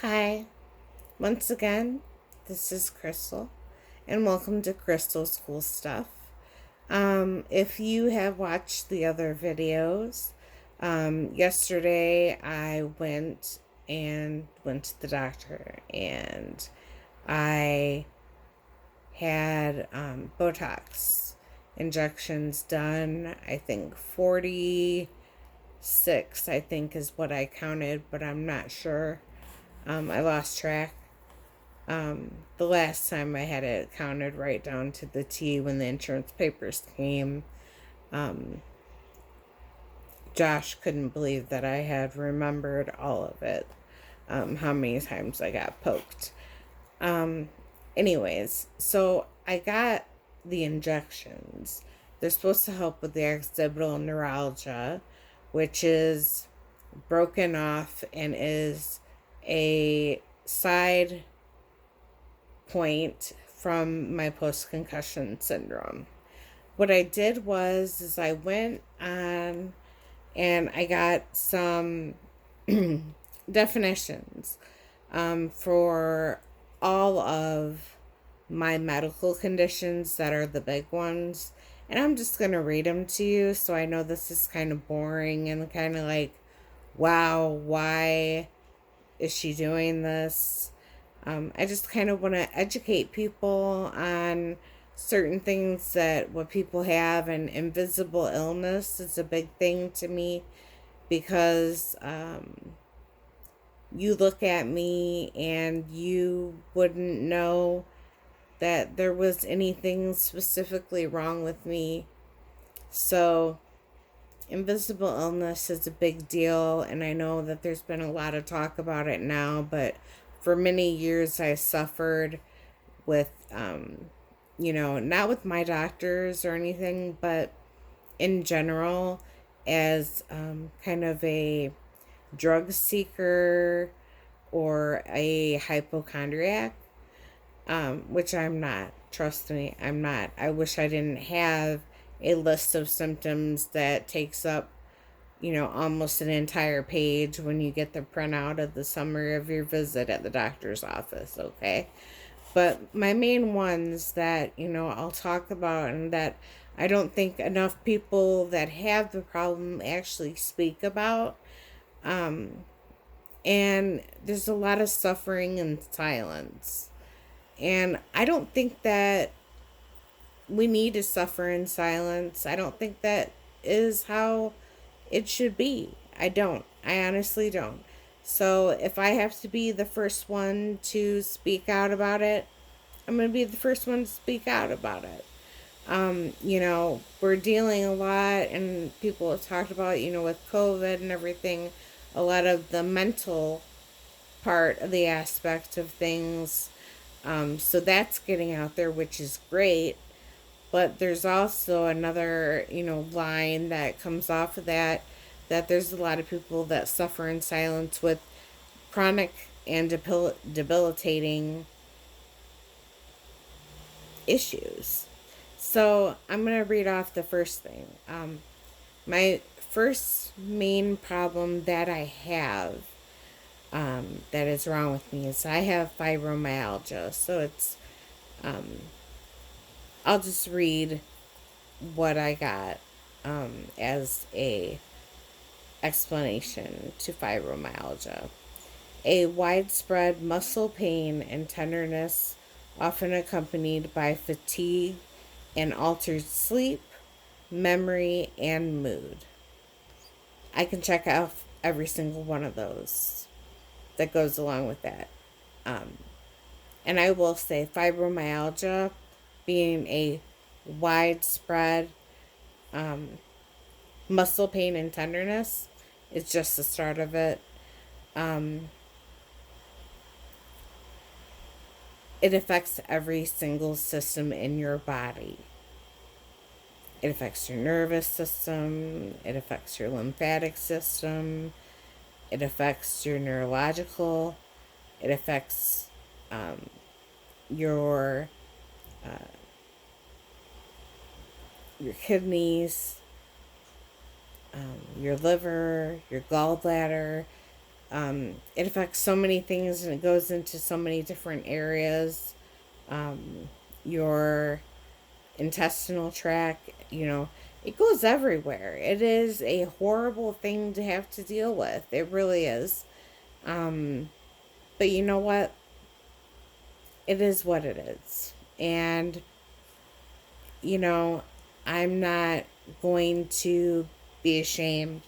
Hi, once again, this is Crystal, and welcome to Crystal's Cool Stuff. If you have watched the other videos, yesterday I went to the doctor, and I had Botox injections done. I think 46, I think is what I counted, but I'm not sure. I lost track. The last time I had it counted right down to the T when the insurance papers came, um, Josh couldn't believe that I had remembered all of it, how many times I got poked. Um, Anyways, so I got the injections. They're supposed to help with the occipital neuralgia, which is broken off and is a side point from my post-concussion syndrome. What I did was is I went on and I got some definitions for all of my medical conditions that are the big ones. And I'm just going to read them to you. So I know this is kind of boring and kind of like, wow, why is she doing this? I just kind of want to educate people on certain things that what people have, and invisible illness is a big thing to me because you look at me and you wouldn't know that there was anything specifically wrong with me. So invisible illness is a big deal, and I know that there's been a lot of talk about it now, but for many years I suffered with, not with my doctors or anything, but in general, as kind of a drug seeker or a hypochondriac, which I'm not. Trust me, I'm not. I wish I didn't have a list of symptoms that takes up, almost an entire page when you get the printout of the summary of your visit at the doctor's office, okay? But my main ones that, I'll talk about and that I don't think enough people that have the problem actually speak about. And there's a lot of suffering in silence. And I don't think that we need to suffer in silence. I don't think that is how it should be. I don't. I honestly don't. So if I have to be the first one to speak out about it, I'm going to be the first one to speak out about it. We're dealing a lot, and people have talked about, with COVID and everything, a lot of the mental part of the aspect of things. So that's getting out there, which is great. But there's also another, line that comes off of that there's a lot of people that suffer in silence with chronic and debilitating issues. So I'm going to read off the first thing. My first main problem that I have that is wrong with me is I have fibromyalgia. So um, I'll just read what I got as a explanation to fibromyalgia. A widespread muscle pain and tenderness, often accompanied by fatigue and altered sleep, memory, and mood. I can check off every single one of those that goes along with that. Um, and I will say fibromyalgia being a widespread muscle pain and tenderness is just the start of it. Um, it affects every single system in your body. It affects your nervous system. It affects your lymphatic system. It affects your neurological. It affects your uh, your kidneys, your liver, your gallbladder. It affects so many things and it goes into so many different areas. Your intestinal tract, it goes everywhere. It is a horrible thing to have to deal with. It really is. But you know what? It is what it is. And, you know, I'm not going to be ashamed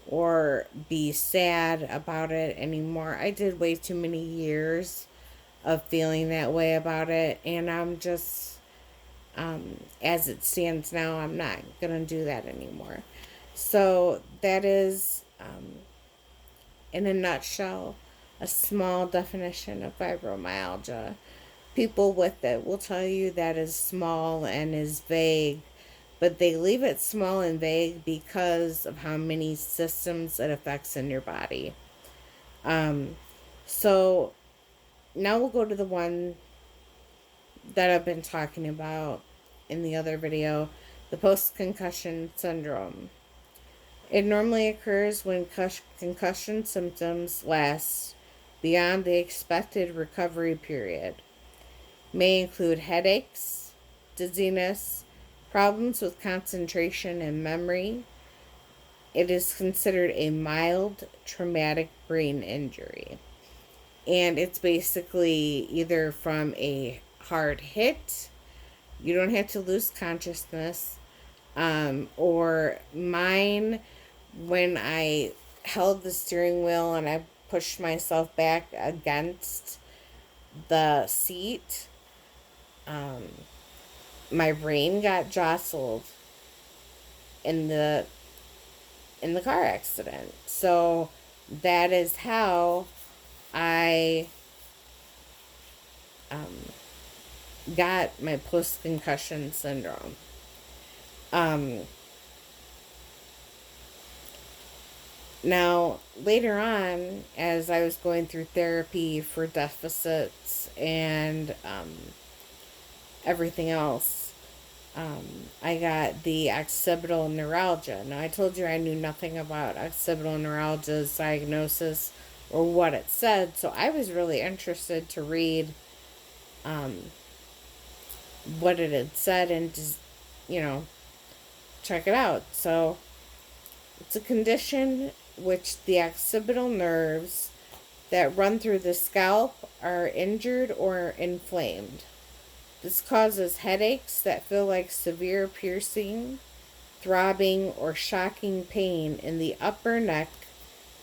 or be sad about it anymore. I did way too many years of feeling that way about it. And I'm just, as it stands now, I'm not going to do that anymore. So that is, in a nutshell, a small definition of fibromyalgia. People with it will tell you that is small and is vague, but they leave it small and vague because of how many systems it affects in your body. So now we'll go to the one that I've been talking about in the other video, the post-concussion syndrome. It normally occurs when concussion symptoms last beyond the expected recovery period. May include headaches, dizziness, problems with concentration and memory. It is considered a mild traumatic brain injury. And it's basically either from a hard hit, you don't have to lose consciousness, or mine, when I held the steering wheel and I pushed myself back against the seat, my brain got jostled in the car accident. So that is how I got my post-concussion syndrome. Now, later on, as I was going through therapy for deficits and everything else, I got the occipital neuralgia. Now, I told you I knew nothing about occipital neuralgia's diagnosis or what it said, so I was really interested to read what it had said and just, check it out. So, it's a condition which the occipital nerves that run through the scalp are injured or inflamed. This causes headaches that feel like severe piercing, throbbing, or shocking pain in the upper neck,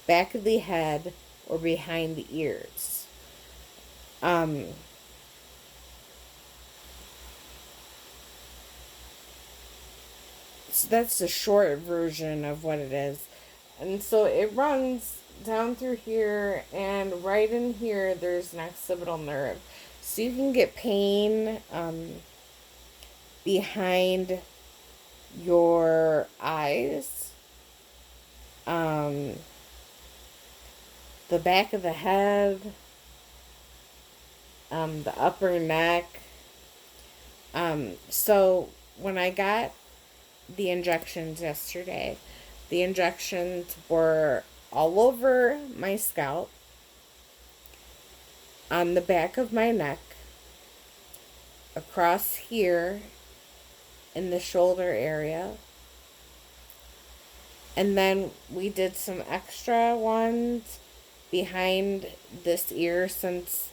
back of the head, or behind the ears. So that's the short version of what it is. And so it runs down through here, and right in here there's an occipital nerve. So you can get pain behind your eyes, the back of the head, the upper neck. So when I got the injections yesterday, the injections were all over my scalp, on the back of my neck, across here in the shoulder area, and then we did some extra ones behind this ear, since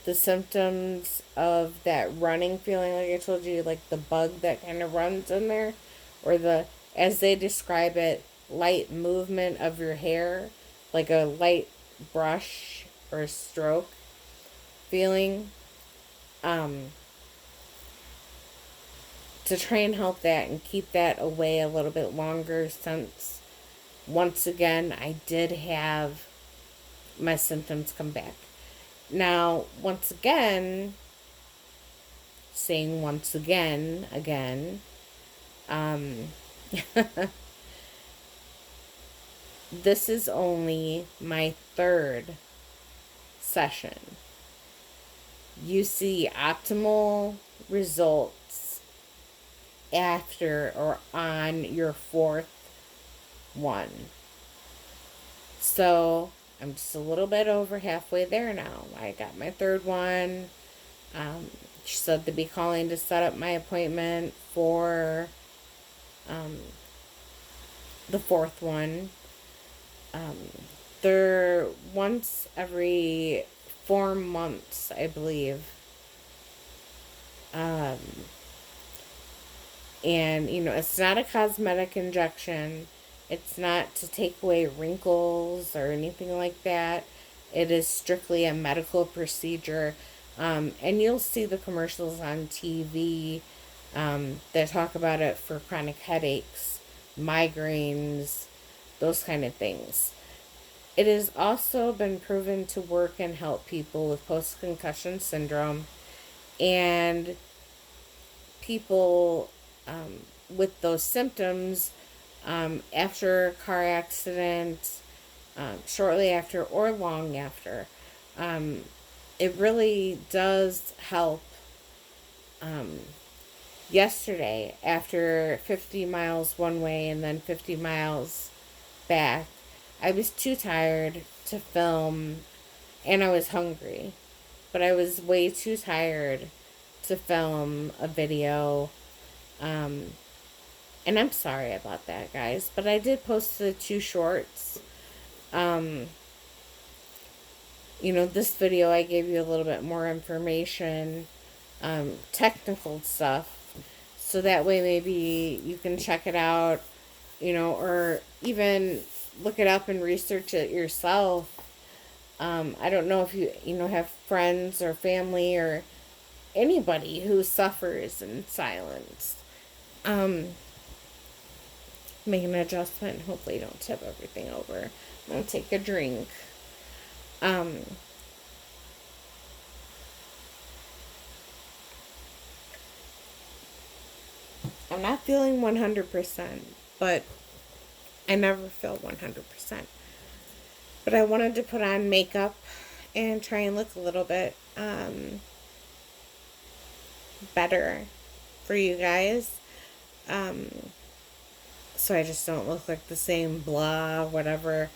the symptoms of that running feeling, like I told you, like the bug that kind of runs in there, or the, as they describe it, light movement of your hair, like a light brush or stroke feeling, to try and help that and keep that away a little bit longer, since once again I did have my symptoms come back. Now, once again, saying once again, this is only my third session. You see optimal results after or on your fourth one. So I'm just a little bit over halfway there now. I got my third one. She said to be calling to set up my appointment for the fourth one. They're once every 4 months, I believe. And, it's not a cosmetic injection. It's not to take away wrinkles or anything like that. It is strictly a medical procedure. And you'll see the commercials on TV that talk about it for chronic headaches, migraines, those kind of things. It has also been proven to work and help people with post-concussion syndrome and people with those symptoms after a car accident, shortly after or long after. It really does help. Yesterday, after 50 miles one way and then 50 miles back, I was too tired to film, and I was hungry, but I was way too tired to film a video. And I'm sorry about that, guys, but I did post the 2 shorts. This video I gave you a little bit more information, technical stuff, so that way maybe you can check it out, or even look it up and research it yourself. I don't know if you have friends or family or anybody who suffers in silence. Make an adjustment. Hopefully you don't tip everything over. I'm going to take a drink. I'm not feeling 100%, but I never feel 100%. But I wanted to put on makeup and try and look a little bit better for you guys. So I just don't look like the same blah, whatever.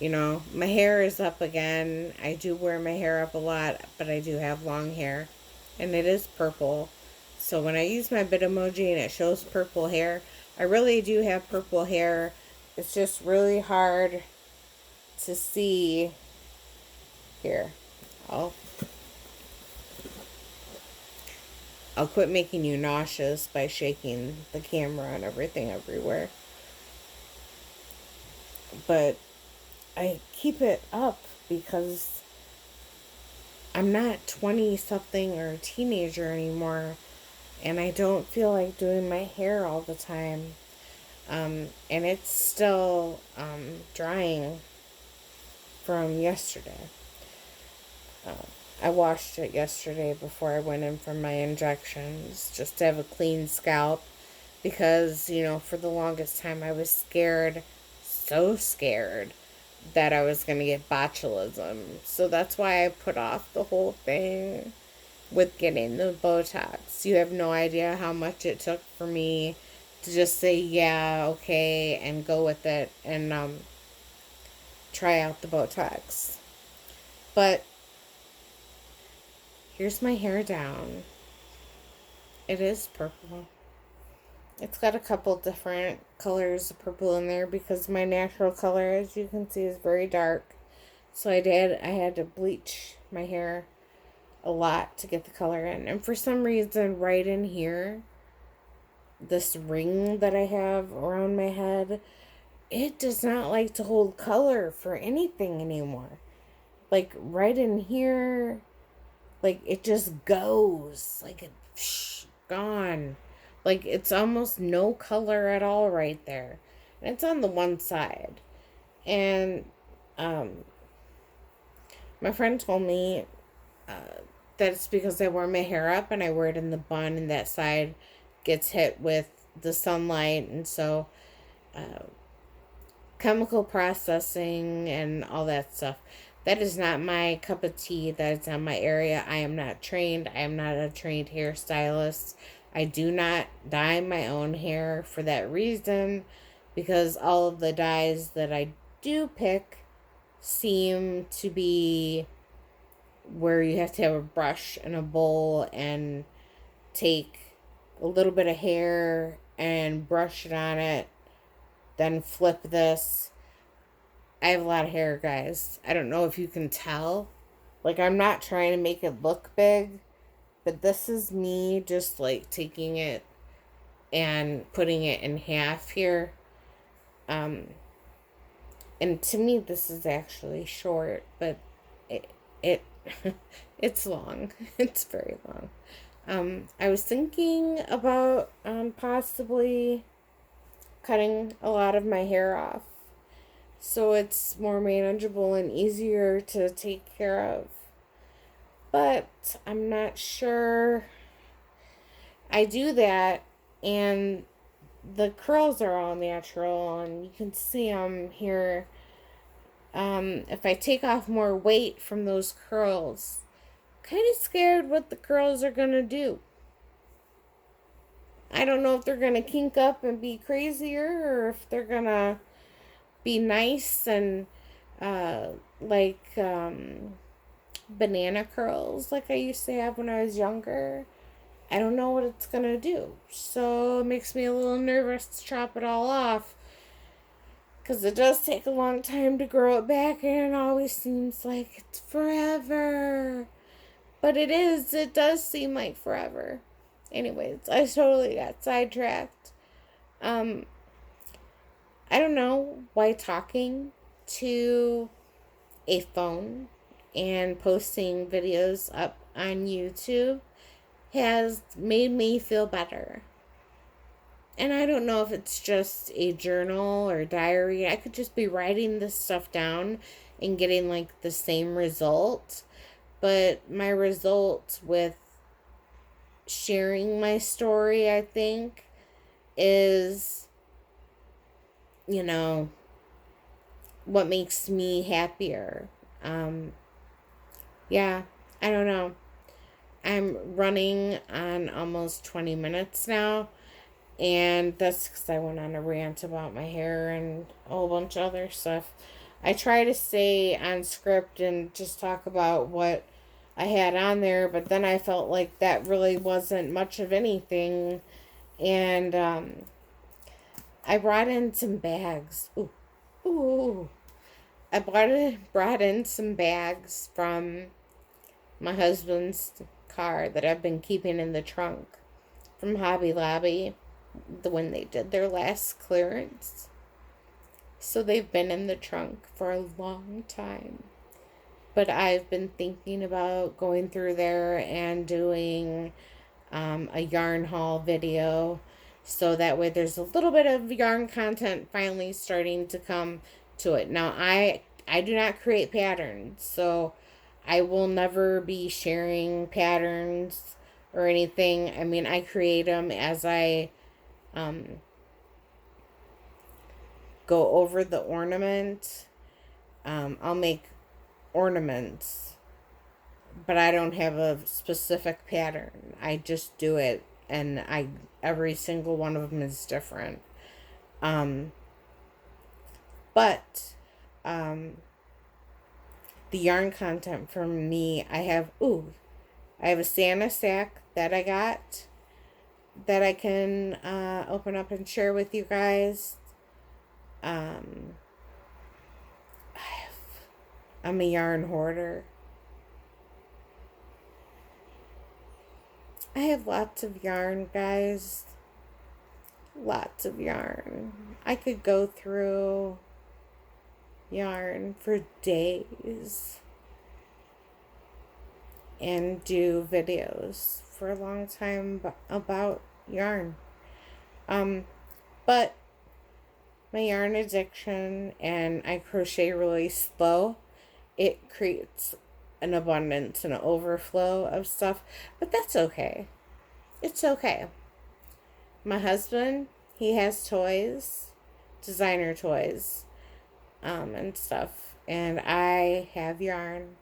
My hair is up again. I do wear my hair up a lot, but I do have long hair. And it is purple. So when I use my Bitmoji and it shows purple hair, I really do have purple hair. It's just really hard to see. Here, I'll quit making you nauseous by shaking the camera and everything everywhere. But I keep it up because I'm not 20-something or a teenager anymore. And I don't feel like doing my hair all the time. And it's still drying from yesterday. I washed it yesterday before I went in for my injections, just to have a clean scalp, because, for the longest time I was scared, so scared, that I was going to get botulism. So that's why I put off the whole thing with getting the Botox. You have no idea how much it took for me to just say, yeah, okay, and go with it, and try out the Botox. But here's my hair down. It is purple. It's got a couple different colors of purple in there because my natural color, as you can see, is very dark. So I had to bleach my hair a lot to get the color in. And for some reason, right in here, this ring that I have around my head, it does not like to hold color for anything anymore. Like, right in here, like, it just goes. Like, it's gone. Like, it's almost no color at all right there. And it's on the one side. And my friend told me that it's because I wear my hair up and I wear it in the bun, and that side gets hit with the sunlight. And so chemical processing and all that stuff, that is not my cup of tea. That is not my area. I am not trained. I am not a trained hairstylist. I do not dye my own hair for that reason, because all of the dyes that I do pick seem to be where you have to have a brush and a bowl and take a little bit of hair and brush it on it, then flip this. I have a lot of hair, guys. I don't know if you can tell. Like, I'm not trying to make it look big, but this is me just like taking it and putting it in half here. And to me, this is actually short, but it it's long. It's very long. I was thinking about possibly cutting a lot of my hair off so it's more manageable and easier to take care of. But I'm not sure. I do that, and the curls are all natural, and you can see them here. If I take off more weight from those curls, kind of scared what the curls are gonna do. I don't know if they're gonna kink up and be crazier, or if they're gonna be nice and uh, like banana curls like I used to have when I was younger. I don't know what it's gonna do. So it makes me a little nervous to chop it all off. Because it does take a long time to grow it back, and it always seems like it's forever. But it is. It does seem like forever. Anyways, I totally got sidetracked. I don't know why talking to a phone and posting videos up on YouTube has made me feel better. And I don't know if it's just a journal or diary. I could just be writing this stuff down and getting like the same result. But my result with sharing my story, I think, is, you know, what makes me happier. Yeah, I don't know. I'm running on almost 20 minutes now. And that's because I went on a rant about my hair and a whole bunch of other stuff. I try to stay on script and just talk about what I had on there, but then I felt like that really wasn't much of anything. And I brought in some bags. Ooh. I brought in some bags from my husband's car that I've been keeping in the trunk from Hobby Lobby when they did their last clearance. So they've been in the trunk for a long time. But I've been thinking about going through there and doing a yarn haul video. So that way there's a little bit of yarn content finally starting to come to it. Now, I do not create patterns. So I will never be sharing patterns or anything. I mean, I create them as I go over the ornament. I'll make ornaments, but I don't have a specific pattern. I just do it, and every single one of them is different. But the yarn content from me, I have a Santa sack that I got that I can open up and share with you guys. I'm a yarn hoarder. I have lots of yarn, guys. Lots of yarn. I could go through yarn for days and do videos for a long time about yarn. But my yarn addiction, and I crochet really slow, it creates an abundance and an overflow of stuff, but that's okay. It's okay. My husband, he has toys, designer toys, and stuff, and I have yarn.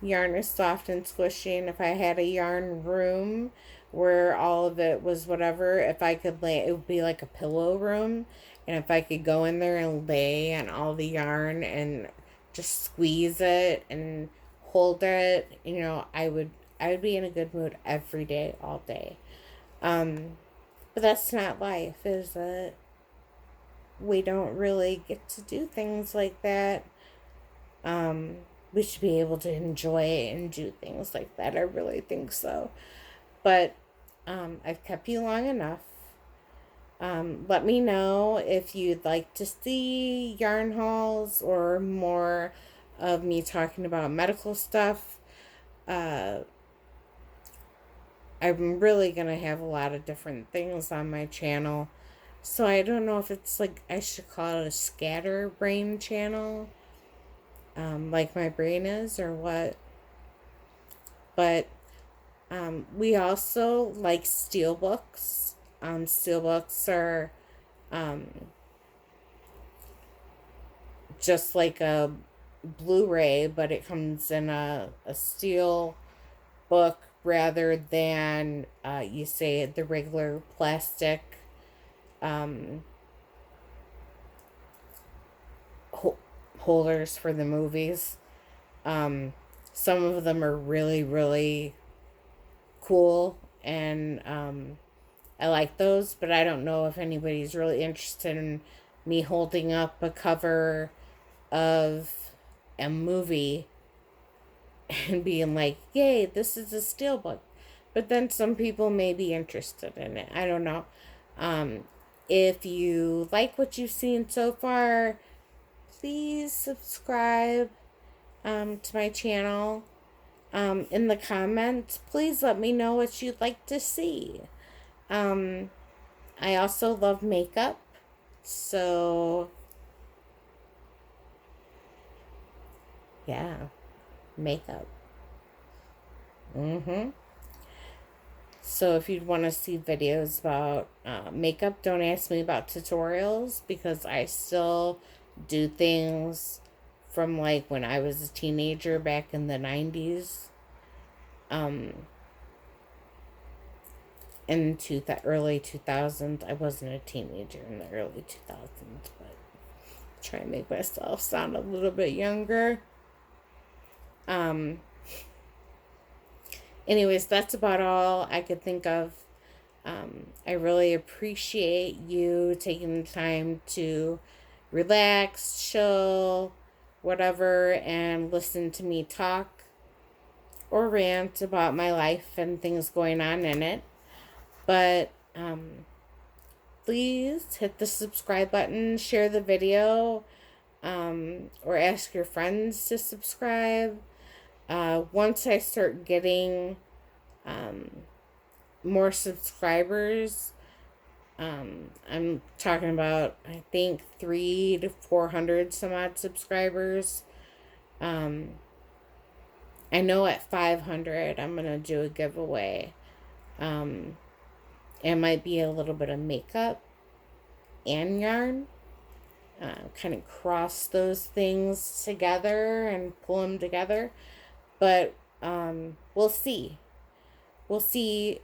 Yarn is soft and squishy, and if I had a yarn room where all of it was whatever, if I could lay, it would be like a pillow room, and if I could go in there and lay on all the yarn and just squeeze it and hold it, I would be in a good mood every day, all day. But that's not life, is it? We don't really get to do things like that. Um, we should be able to enjoy it and do things like that. I really think so. But I've kept you long enough. Let me know if you'd like to see yarn hauls or more of me talking about medical stuff. Uh, I'm really going to have a lot of different things on my channel. So I don't know if it's like, I should call it a scatterbrain channel, like my brain is, or what. But we also like steelbooks. Steelbooks are um, just like a Blu-ray, but it comes in a steel book rather than, you say, the regular plastic um, holders for the movies. Um, some of them are really, really cool, and I like those, but I don't know if anybody's really interested in me holding up a cover of a movie and being like, yay, this is a steelbook. But then some people may be interested in it. I don't know. Um, if you like what you've seen so far, please subscribe to my channel. In the comments, please let me know what you'd like to see. I also love makeup. So, yeah, makeup. So if you'd want to see videos about makeup, don't ask me about tutorials, because I still do things from like when I was a teenager back in the 90s. Into the early 2000s. I wasn't a teenager in the early 2000s, but try and make myself sound a little bit younger. Anyways, that's about all I could think of. I really appreciate you taking the time to relax, chill, whatever, and listen to me talk or rant about my life and things going on in it. But please hit the subscribe button, share the video, or ask your friends to subscribe. Once I start getting more subscribers, I'm talking about, I think, 300 to 400 some odd subscribers. I know at 500 I'm going to do a giveaway. It might be a little bit of makeup and yarn. Kind of cross those things together and pull them together. But we'll see. We'll see.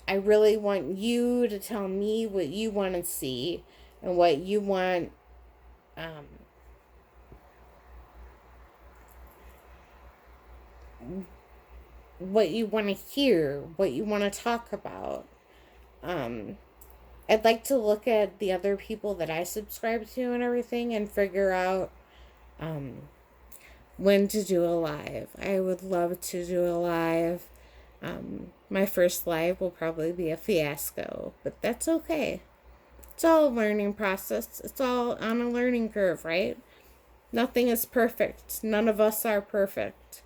I really want you to tell me what you want to see and what you want what you want to hear, what you want to talk about. I'd like to look at the other people that I subscribe to and everything and figure out when to do a live. I would love to do a live. My first live will probably be a fiasco, but that's okay. It's all a learning process. It's all on a learning curve, right? Nothing is perfect. None of us are perfect.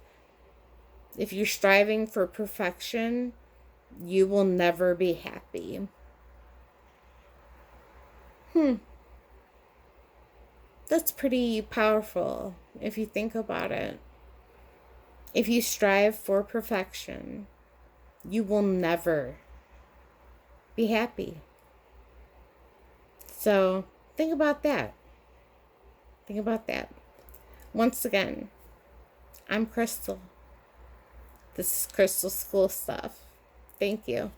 If you're striving for perfection, you will never be happy. That's pretty powerful if you think about it. If you strive for perfection, you will never be happy. So think about that. Think about that. Once again, I'm Crystal. This is Crystal School Stuff. Thank you.